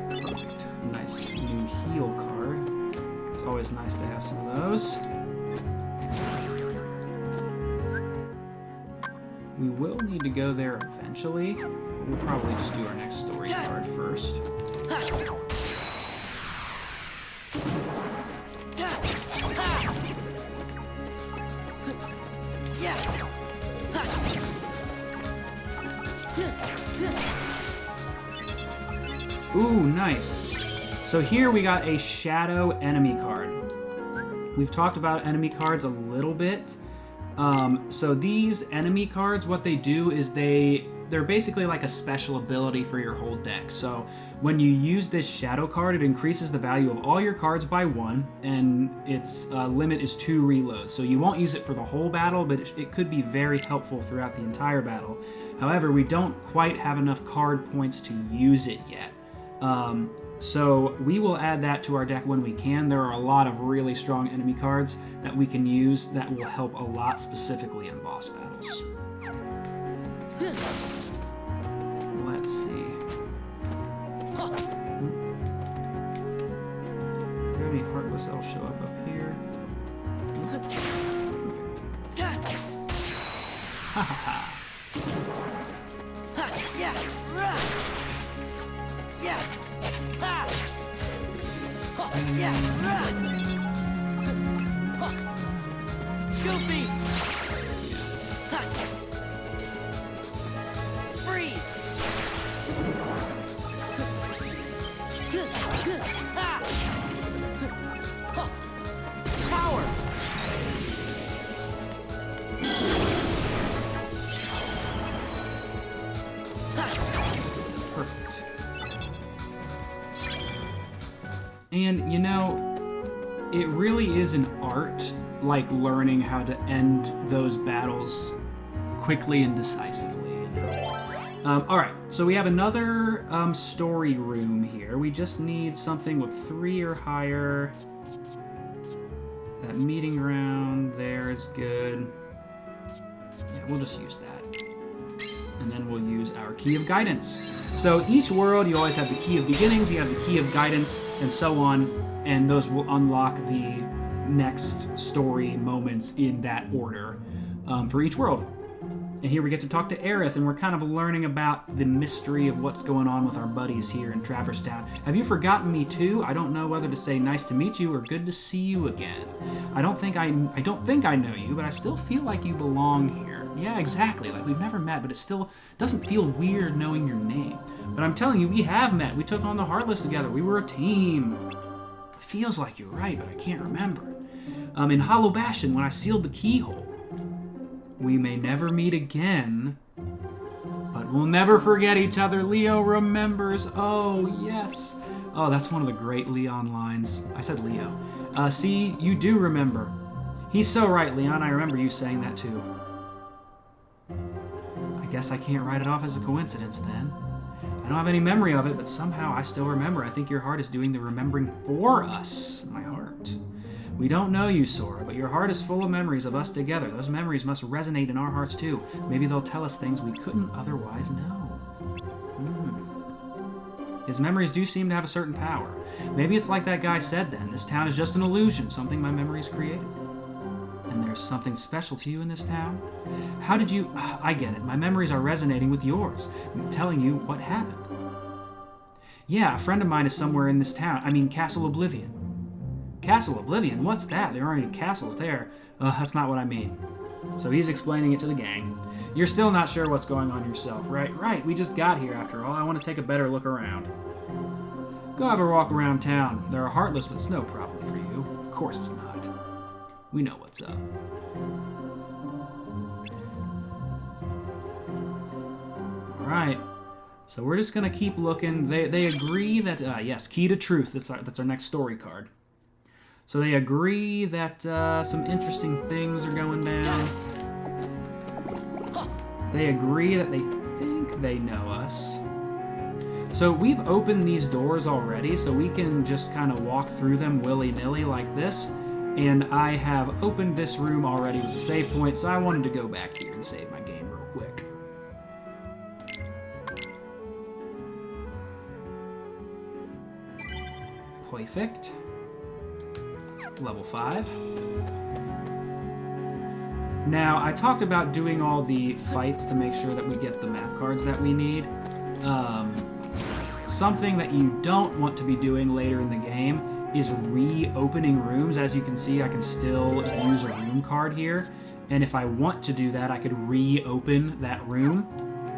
Perfect. Nice new heal card. It's always nice to have some of those. We will need to go there eventually. We'll probably just do our next story card first. Ooh, nice. So here we got a Shadow enemy card. We've talked about enemy cards a little bit. So these enemy cards, what they do is they're basically like a special ability for your whole deck. So when you use this Shadow card, it increases the value of all your cards by 1, and its limit is 2 reloads. So you won't use it for the whole battle, but it could be very helpful throughout the entire battle. However, we don't quite have enough card points to use it yet. So we will add that to our deck when we can. There are a lot of really strong enemy cards that we can use that will help a lot, specifically in boss battles. Let's see. Any heartless that'll show up here. Perfect. Ha ha ha. Yeah. Yeah. Ha. Yeah. Goofy. Freeze. Power. Perfect. And, you know, it really is an art, like learning how to end those battles quickly and decisively. Alright, so we have another story room here. We just need something with 3 or higher. That meeting ground there is good. Yeah, we'll just use that. And then we'll use our key of guidance. So each world, you always have the key of beginnings, you have the key of guidance, and so on, and those will unlock the next story moments in that order for each world. And here we get to talk to Aerith, and we're kind of learning about the mystery of what's going on with our buddies here in Traverse Town. Have you forgotten me too? I don't know whether to say nice to meet you or good to see you again. I don't think I know you, but I still feel like you belong here. Yeah, exactly. Like we've never met, but it still doesn't feel weird knowing your name. But I'm telling you, we have met. We took on the Heartless together. We were a team. It feels like you're right, but I can't remember. In Hollow Bastion, when I sealed the keyhole. We may never meet again, but we'll never forget each other. Leo remembers. Oh, yes. Oh, that's one of the great Leon lines. I said Leo. See, you do remember. He's so right, Leon. I remember you saying that too. I guess I can't write it off as a coincidence then. I don't have any memory of it, but somehow I still remember. I think your heart is doing the remembering for us, my heart. We don't know you, Sora, but your heart is full of memories of us together. Those memories must resonate in our hearts too. Maybe they'll tell us things we couldn't otherwise know. His memories do seem to have a certain power. Maybe it's like that guy said then. This town is just an illusion, something my memories created. And there's something special to you in this town? How did you... I get it. My memories are resonating with yours. I'm telling you what happened. Yeah, a friend of mine is somewhere in this town. I mean, Castle Oblivion. Castle Oblivion? What's that? There aren't any castles there. That's not what I mean. So he's explaining it to the gang. You're still not sure what's going on yourself, right? Right, we just got here after all. I want to take a better look around. Go have a walk around town. There are Heartless, but it's no problem for you. Of course it's not. We know what's up. Alright. So we're just going to keep looking. They agree that... yes, Key to Truth. That's our next story card. So they agree that some interesting things are going down. They agree that they think they know us. So we've opened these doors already, so we can just kind of walk through them willy-nilly like this. And I have opened this room already with a save point, so I wanted to go back here and save my game real quick. Perfect. Level 5. Now, I talked about doing all the fights to make sure that we get the map cards that we need. Something that you don't want to be doing later in the game is reopening rooms. As you can see, I can still use a room card here. And if I want to do that, I could reopen that room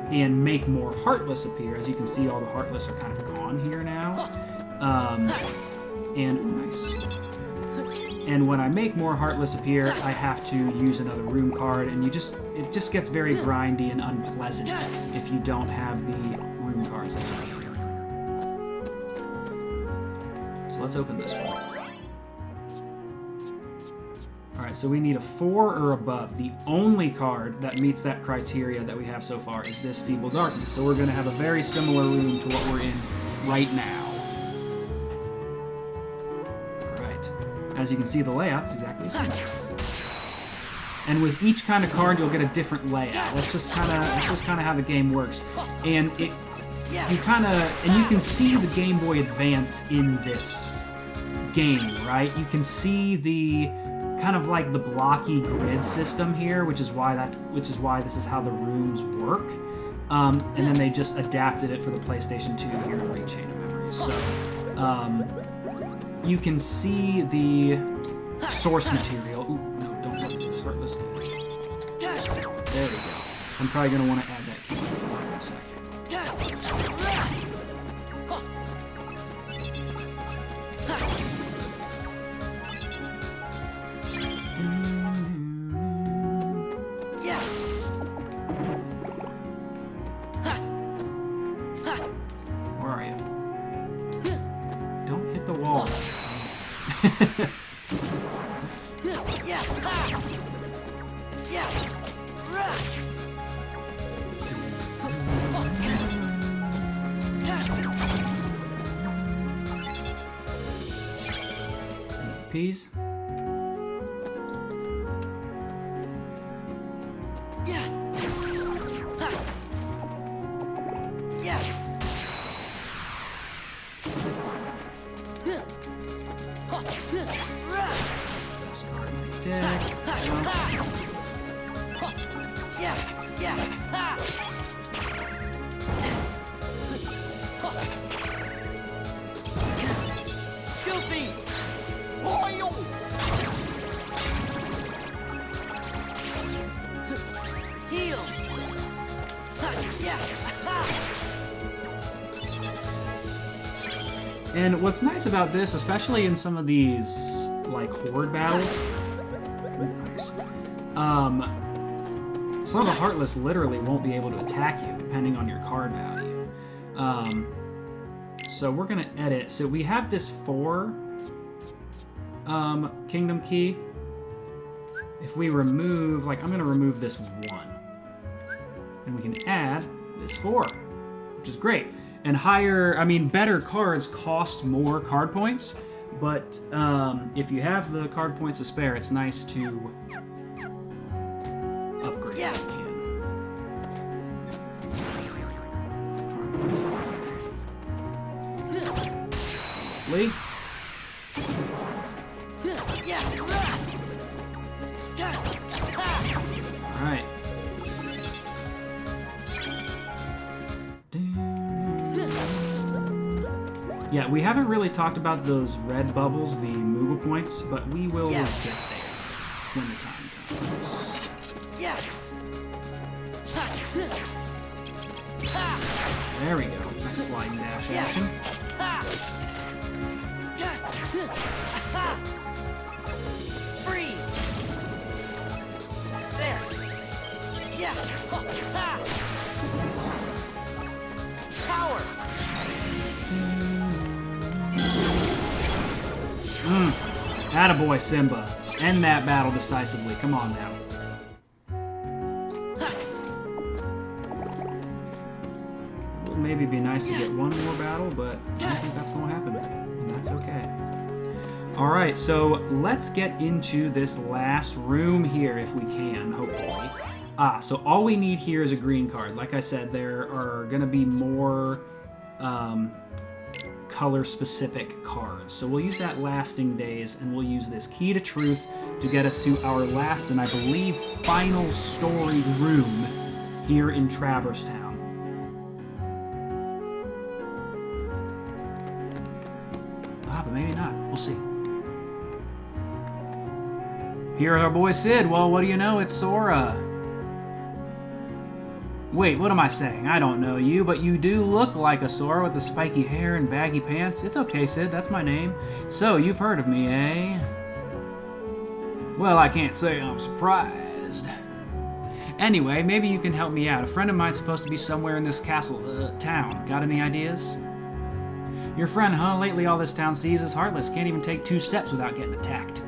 and make more Heartless appear. As you can see, all the Heartless are kind of gone here now. Nice. And when I make more Heartless appear, I have to use another room card, and it just gets very grindy and unpleasant if you don't have the room cards that you need. So let's open this one. Alright, so we need a 4 or above. The only card that meets that criteria that we have so far is this Feeble Darkness. So we're going to have a very similar room to what we're in right now. As you can see, the layout's exactly the same. And with each kind of card, you'll get a different layout. That's just kind of how the game works. And you kind of, and you can see the Game Boy Advance in this game, right? You can see the kind of like the blocky grid system here, which is why this is how the rooms work. And then they just adapted it for the PlayStation 2 here in Rechain of Memories. So you can see the source material. Ooh, no, don't hurt this. Hurt this guy. There we go. I'm probably going to want to add that key in a sec. Where are you? Don't hit the wall. Easy peas. Best card in my deck. And what's nice about this, especially in some of these like horde battles, nice. Some of the Heartless literally won't be able to attack you depending on your card value. So we're gonna edit. So we have this 4 Kingdom Key. If we remove, like, I'm gonna remove this 1, and we can add this 4, which is great. And higher, I mean, better cards cost more card points, but if you have the card points to spare, it's nice to upgrade if you can. Alright, let's see. Lee? Alright. Yeah, we haven't really talked about those red bubbles, the Moogle points, but we will get there when the time comes. There we go. Nice sliding dash action. Freeze! There! Yeah! Power! Attaboy, Simba. End that battle decisively. Come on now. It would maybe be nice to get one more battle, but I don't think that's going to happen. And that's okay. Alright, so let's get into this last room here if we can, hopefully. So all we need here is a green card. Like I said, there are going to be more color-specific cards. So we'll use that Lasting Days, and we'll use this Key to Truth to get us to our last and I believe final story room here in Traverse Town. But maybe not. We'll see. Here's our boy Sid. Well, what do you know? It's Sora. Wait, what am I saying? I don't know you, but you do look like a Sora with the spiky hair and baggy pants. It's okay, Sid, that's my name. So, you've heard of me, eh? Well, I can't say I'm surprised. Anyway, maybe you can help me out. A friend of mine's supposed to be somewhere in this castle, town. Got any ideas? Your friend, huh? Lately all this town sees is Heartless. Can't even take 2 steps without getting attacked.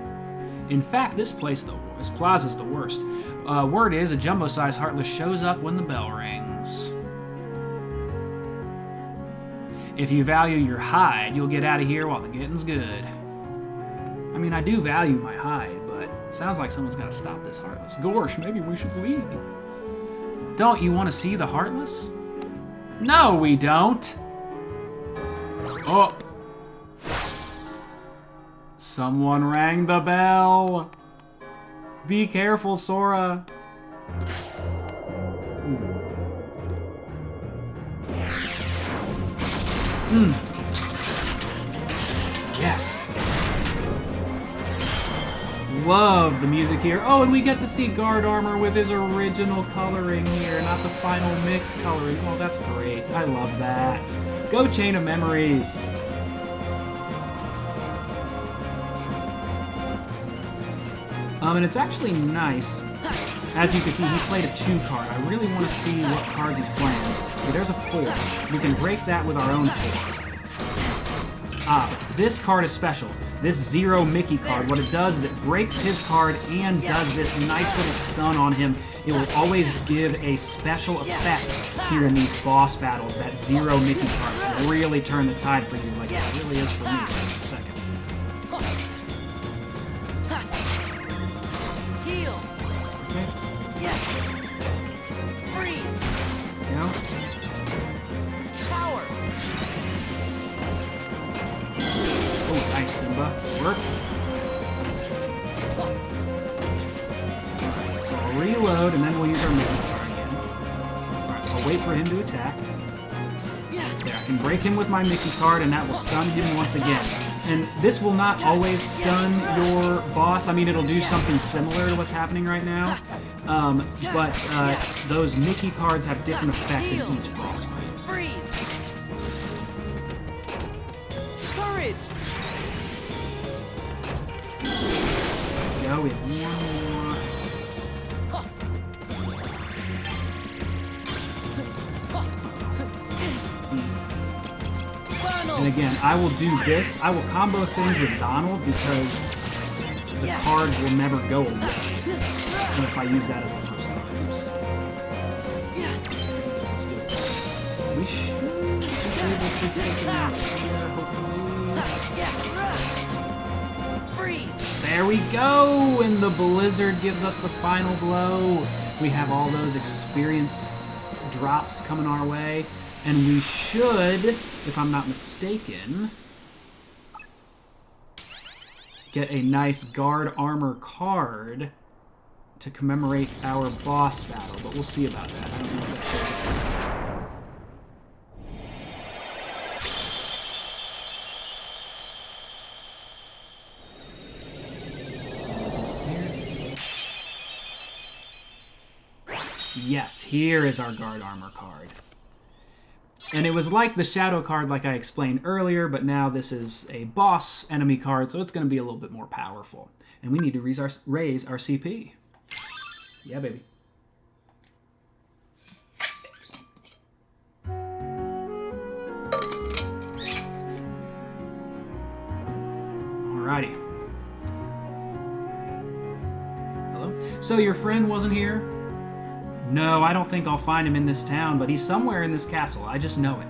In fact, this plaza's the worst. Word is, a jumbo-sized Heartless shows up when the bell rings. If you value your hide, you'll get out of here while the getting's good. I mean, I do value my hide, but it sounds like someone's got to stop this Heartless. Gorsh, maybe we should leave. Don't you want to see the Heartless? No, we don't. Oh. Someone rang the bell. Be careful, Sora. Yes. Love the music here. Oh, and we get to see Guard Armor with his original coloring here, not the final mix coloring. Oh, that's great. I love that. Go Chain of Memories. And it's actually nice. As you can see, he played a 2 card. I really want to see what cards he's playing. So there's a 4. We can break that with our own 4. This card is special. This Zero Mickey card, what it does is it breaks his card and does this nice little stun on him. It will always give a special effect here in these boss battles. That Zero Mickey card can really turn the tide for you, like it really is for me for a second. Heal. Okay. Yeah. Freeze. You know? Power. Oh, nice, Simba. Work. So I'll reload, and then we'll use our Mickey card again. Alright, I'll wait for him to attack. There, I can break him with my Mickey card, and that will stun him once again. And this will not always stun your boss. I mean, it'll do something similar to what's happening right now. But those Mickey cards have different effects in each boss fight. Freeze. Courage. Go with one more. And again, I will do this. I will combo things with Donald because the card will never go away. And if I use that as the first card. Oops. Let's do it. We should be able to take him out here, hopefully. Freeze. There we go! And the Blizzard gives us the final blow. We have all those experience drops coming our way. And we should, if I'm not mistaken, get a nice Guard Armor card to commemorate our boss battle. But we'll see about that. I don't know if that shows up. Yes, here is our Guard Armor card. And it was like the Shadow card like I explained earlier, but now this is a boss enemy card, so it's going to be a little bit more powerful. And we need to raise our CP. Yeah, baby. Alrighty. Hello? So your friend wasn't here? No, I don't think I'll find him in this town, but he's somewhere in this castle. I just know it.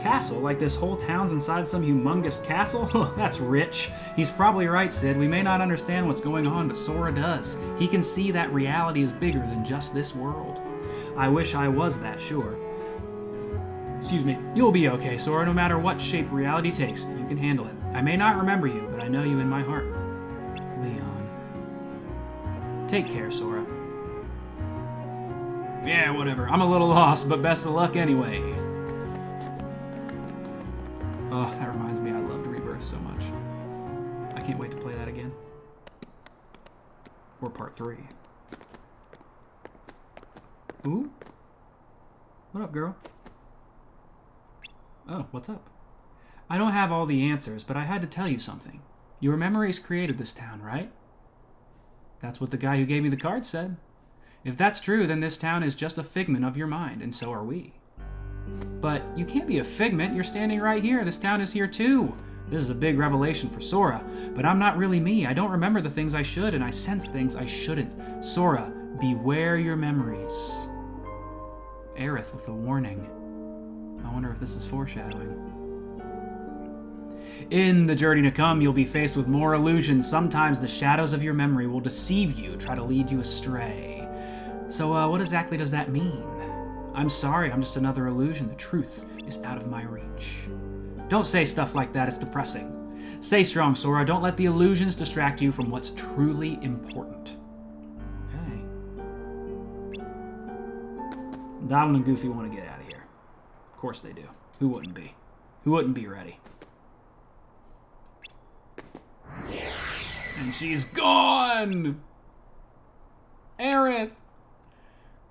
Castle? Like this whole town's inside some humongous castle? That's rich. He's probably right, Sid. We may not understand what's going on, but Sora does. He can see that reality is bigger than just this world. I wish I was that sure. Excuse me. You'll be okay, Sora, no matter what shape reality takes. You can handle it. I may not remember you, but I know you in my heart. Leon. Take care, Sora. Yeah, whatever. I'm a little lost, but best of luck anyway. Oh, that reminds me, I loved Rebirth so much. I can't wait to play that again. Or part 3. Ooh? What up, girl? Oh, what's up? I don't have all the answers, but I had to tell you something. Your memories created this town, right? That's what the guy who gave me the card said. If that's true, then this town is just a figment of your mind, and so are we. But you can't be a figment. You're standing right here. This town is here too. This is a big revelation for Sora. But I'm not really me. I don't remember the things I should, and I sense things I shouldn't. Sora, beware your memories. Aerith with a warning. I wonder if this is foreshadowing. In the journey to come, you'll be faced with more illusions. Sometimes the shadows of your memory will deceive you, try to lead you astray. So what exactly does that mean? I'm sorry, I'm just another illusion. The truth is out of my reach. Don't say stuff like that, it's depressing. Stay strong, Sora. Don't let the illusions distract you from what's truly important. Okay. Donald and Goofy want to get out of here. Of course they do. Who wouldn't be? Who wouldn't be ready? And she's gone! Aerith!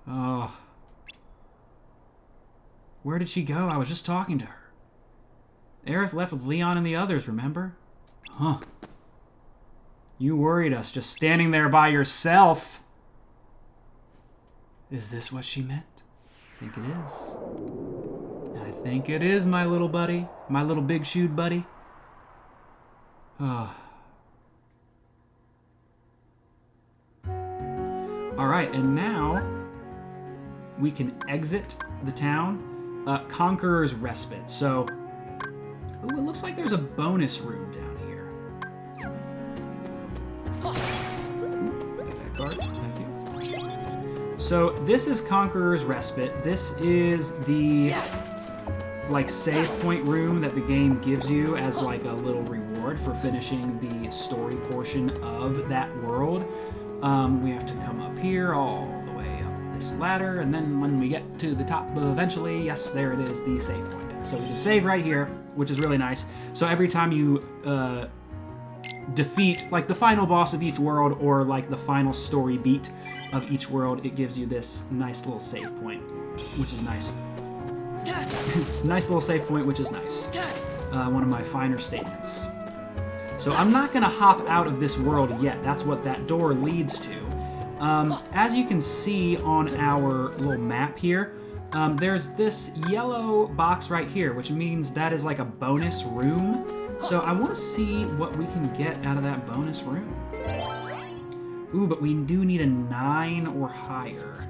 Oh. Where did she go? I was just talking to her. Aerith left with Leon and the others, remember? Huh. You worried us just standing there by yourself. Is this what she meant? I think it is. I think it is, my little buddy. My little big-shoed buddy. Ah. Alright, and now we can exit the town. Conqueror's Respite. So, ooh, it looks like there's a bonus room down here. Get that card. Thank you. So, this is Conqueror's Respite. This is the like save point room that the game gives you as like a little reward for finishing the story portion of that world. We have to come up here all the way up this ladder, and then when we get to the top eventually, yes, there it is, the save point. So we can save right here, which is really nice. So every time you defeat like the final boss of each world or like the final story beat of each world, it gives you this nice little save point, which is nice. Nice little save point, which is nice. One of my finer statements. So I'm not going to hop out of this world yet. That's what that door leads to. As you can see on our little map here, there's this yellow box right here, which means that is like a bonus room. So I want to see what we can get out of that bonus room. Ooh, but we do need a 9 or higher.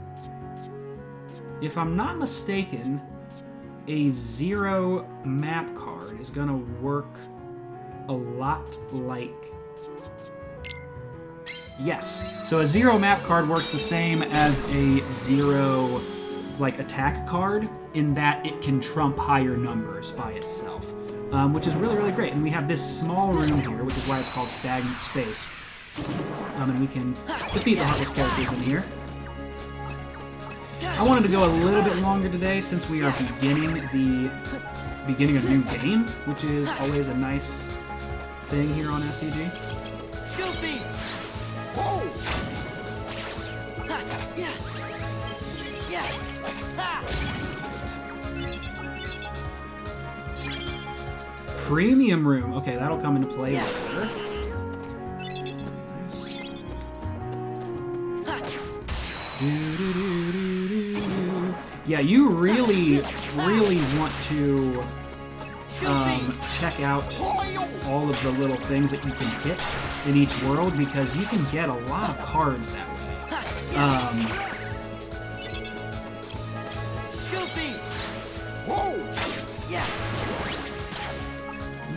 If I'm not mistaken, a 0 map card is going to work a lot like... Yes. So a 0 map card works the same as a 0 like attack card in that it can trump higher numbers by itself, which is really, really great. And we have this small room here, which is why it's called Stagnant Space. And we can defeat the Heartless characters in here. I wanted to go a little bit longer today since we are beginning a new game, which is always a nice thing here on SCG. Goofy! Whoa! Ha! Yeah! Yeah! Ha! Premium room. Okay, that'll come into play later. Yeah, you really, really want to check out all of the little things that you can hit in each world, because you can get a lot of cards that way. Goofy! Whoa! Yeah!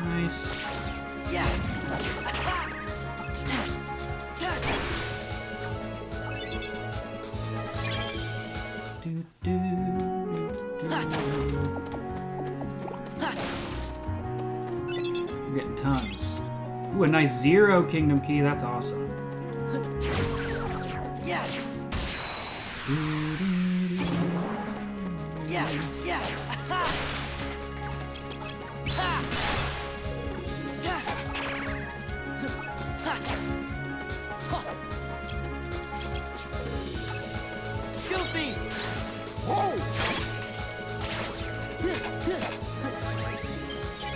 Nice. Yeah! You're getting tons. Ooh, a nice 0 Kingdom Key. That's awesome. Yeah! Yeah! Yeah! Ha! Ha! Yeah! Ha! Goofy! Whoa!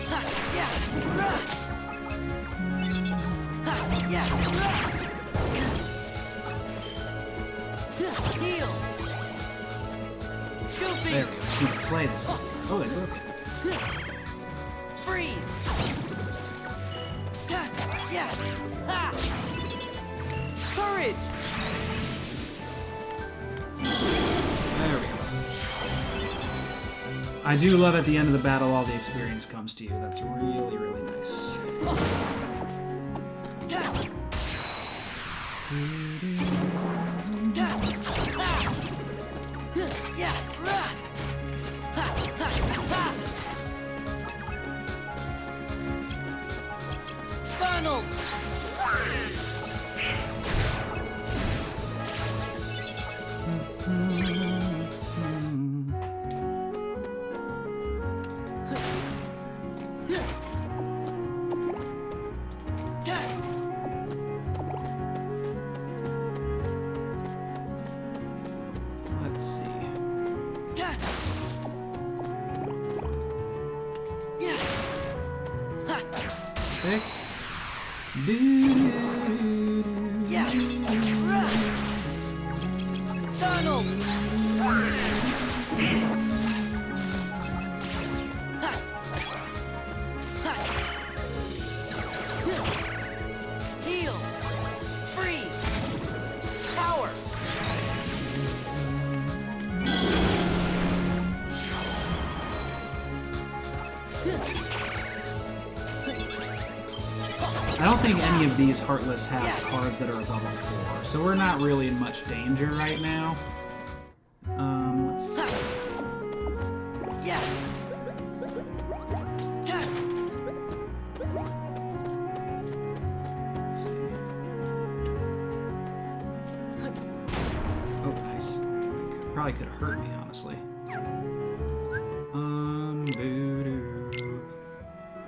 Ha! Yeah! Ha! Yeah! Heal! Goofy! There we go. You can play this one. Oh, they broke it. Freeze! Yeah! Ha! Courage! There we go. I do love at the end of the battle all the experience comes to you. That's really, really nice. Yeah! Yeah. Donald. Heal. Freeze. Power. I don't think any of these Heartless have cards that are above a 4, so we're not really in much danger right now. Let's see. Yeah. Let's see. Oh, nice. Probably could have hurt me, honestly. Voodoo.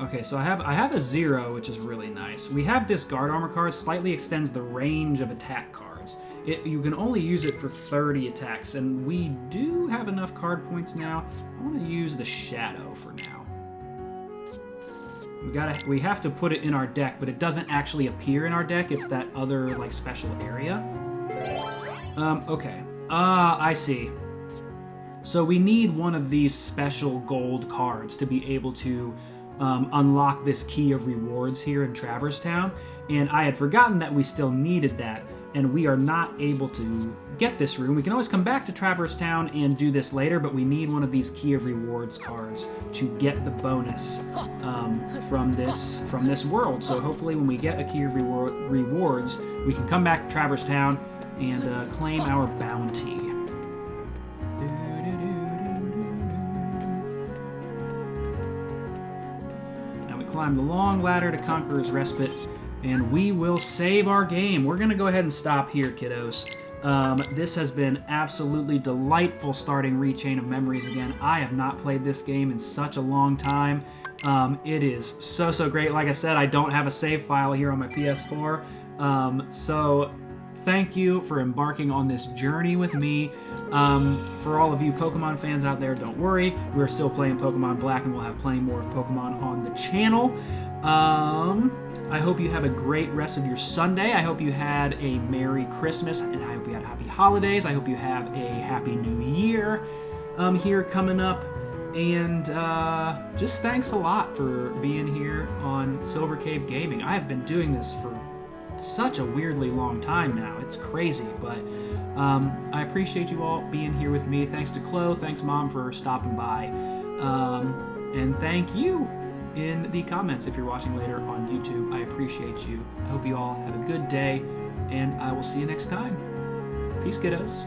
Okay, so I have a 0, which is really nice. We have this guard armor card, slightly extends the range of attack cards. You can only use it for 30 attacks, and we do have enough card points now. I want to use the Shadow for now. We have to put it in our deck, but it doesn't actually appear in our deck. It's that other like special area. Okay. I see. So we need one of these special gold cards to be able to unlock this key of rewards here in Traverse Town, and I had forgotten that we still needed that, and we are not able to get this room. We can always come back to Traverse Town and do this later, but we need one of these key of rewards cards to get the bonus from this world. So hopefully when we get a key of rewards, we can come back to Traverse Town and claim our bounty. Climb the long ladder to Conqueror's Respite, and we will save our game. We're going to go ahead and stop here, kiddos. This has been absolutely delightful starting Rechain of Memories again. I have not played this game in such a long time. It is so great. Like I said, I don't have a save file here on my PS4. So thank you for embarking on this journey with me. For all of you Pokemon fans out there, don't worry. We're still playing Pokemon Black, and we'll have plenty more of Pokemon on the channel. I hope you have a great rest of your Sunday. I hope you had a Merry Christmas, and I hope you had Happy Holidays. I hope you have a Happy New Year here coming up. And just thanks a lot for being here on Silver Cave Gaming. I have been doing this for such a weirdly long time now. It's crazy, but I appreciate you all being here with me. Thanks to Chloe, thanks Mom for stopping by, and thank you in the comments if you're watching later on YouTube. I appreciate you. I hope you all have a good day, and I will see you next time. Peace, kiddos.